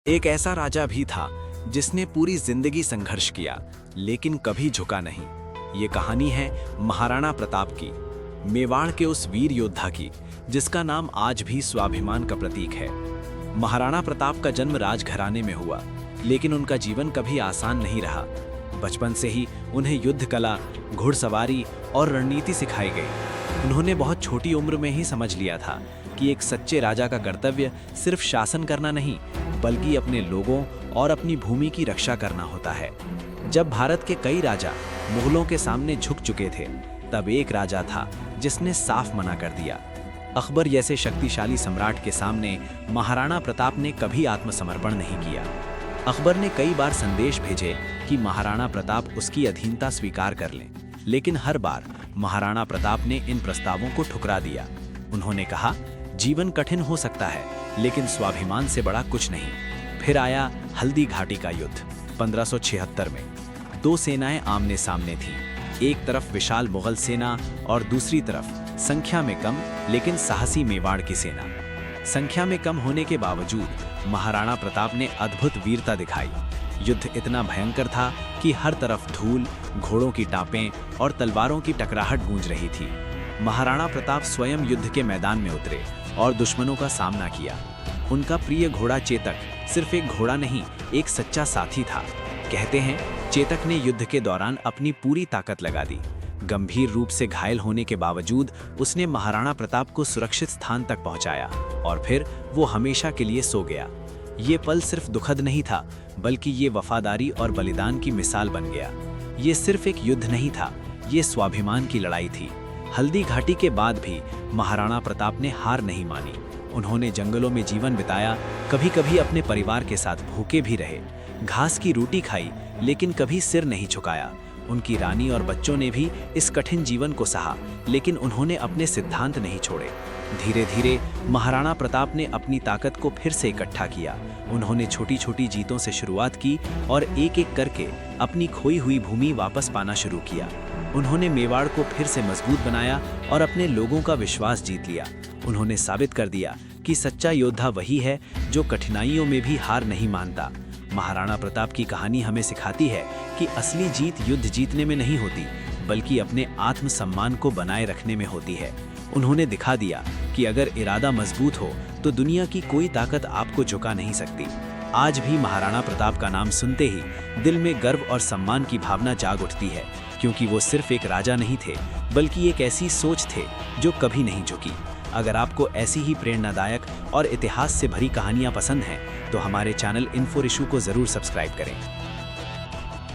एक ऐसा राजा भी था जिसने पूरी जिंदगी संघर्ष किया लेकिन कभी झुका नहीं। ये कहानी है महाराणा प्रताप की, मेवाड़ के उस वीर योद्धा की जिसका नाम आज भी स्वाभिमान का प्रतीक है। महाराणा प्रताप का जन्म राजघराने में हुआ, लेकिन उनका जीवन कभी आसान नहीं रहा। बचपन से ही उन्हें युद्ध कला, घुड़सवारी और रणनीति सिखाई गई। उन्होंने बहुत छोटी उम्र में ही समझ लिया था कि एक सच्चे राजा का कर्तव्य सिर्फ शासन करना नहीं, बल्कि अपने लोगों और अपनी भूमि की रक्षा करना होता है। जब भारत के कई राजा मुगलों के सामने झुक चुके थे, तब एक राजा था जिसने साफ मना कर दिया। अकबर जैसे शक्तिशाली सम्राट के सामने महाराणा प्रताप ने कभी आत्मसमर्पण नहीं किया। अकबर ने कई बार संदेश भेजे कि महाराणा प्रताप उसकी अधीनता स्वीकार कर लें, लेकिन हर बार महाराणा प्रताप ने इन प्रस्तावों को ठुकरा दिया। उन्होंने कहा, जीवन कठिन हो सकता है, लेकिन स्वाभिमान से बड़ा कुछ नहीं। फिर आया हल्दी घाटी का युद्ध 1576 में। दो सेनाएं आमने सामने थीं। एक तरफ विशाल मुगल सेना और दूसरी तरफ संख्या में कम लेकिन साहसी मेवाड़ की सेना। संख्या में कम होने के बावजूद महाराणा प्रताप ने अद्भुत वीरता दिखाई। युद्ध इतना भयंकर था कि हर तरफ धूल, घोड़ों की टापें और तलवारों की टकराहट गूंज रही थी। महाराणा प्रताप स्वयं युद्ध के मैदान में उतरे और दुश्मनों का सामना किया। उनका प्रिय घोड़ा चेतक सिर्फ एक घोड़ा नहीं, एक सच्चा साथी था। कहते हैं, चेतक ने युद्ध के दौरान अपनी पूरी ताकत लगा दी। गंभीर रूप से घायल होने के बावजूद उसने महाराणा प्रताप को सुरक्षित स्थान तक पहुंचाया और फिर वो हमेशा के लिए सो गया। ये पल सिर्फ दुखद नहीं था, बल्कि ये वफादारी और बलिदान की मिसाल बन गया। ये सिर्फ एक युद्ध नहीं था, ये स्वाभिमान की लड़ाई थी। हल्दी घाटी के बाद भी महाराणा प्रताप ने हार नहीं मानी। उन्होंने जंगलों में जीवन बिताया, कभी-कभी अपने परिवार के साथ भूखे भी रहे, घास की रोटी खाई, लेकिन कभी सिर नहीं झुकाया। उनकी रानी और बच्चों ने भी इस कठिन जीवन को सहा, लेकिन उन्होंने अपने सिद्धांत नहीं छोड़े। धीरे धीरे महाराणा प्रताप ने अपनी ताकत को फिर से इकट्ठा किया। उन्होंने छोटी छोटी जीतों से शुरुआत की और एक एक करके अपनी खोई हुई भूमि वापस पाना शुरू किया। उन्होंने मेवाड़ को फिर से मजबूत बनाया और अपने लोगों का विश्वास जीत लिया। उन्होंने साबित कर दिया कि सच्चा योद्धा वही है जो कठिनाइयों में भी हार नहीं मानता। महाराणा प्रताप की कहानी हमें सिखाती है कि असली जीत युद्ध जीतने में नहीं होती, बल्कि अपने आत्मसम्मान को बनाए रखने में होती है। उन्होंने दिखा दिया कि अगर इरादा मजबूत हो तो दुनिया की कोई ताकत आपको झुका नहीं सकती। आज भी महाराणा प्रताप का नाम सुनते ही दिल में गर्व और सम्मान की भावना जाग उठती है, क्योंकि वो सिर्फ एक राजा नहीं थे, बल्कि एक ऐसी सोच थे जो कभी नहीं झुकी। अगर आपको ऐसी ही प्रेरणादायक और इतिहास से भरी कहानियां पसंद हैं, तो हमारे चैनल इन्फो ऋषु को जरूर सब्सक्राइब करें।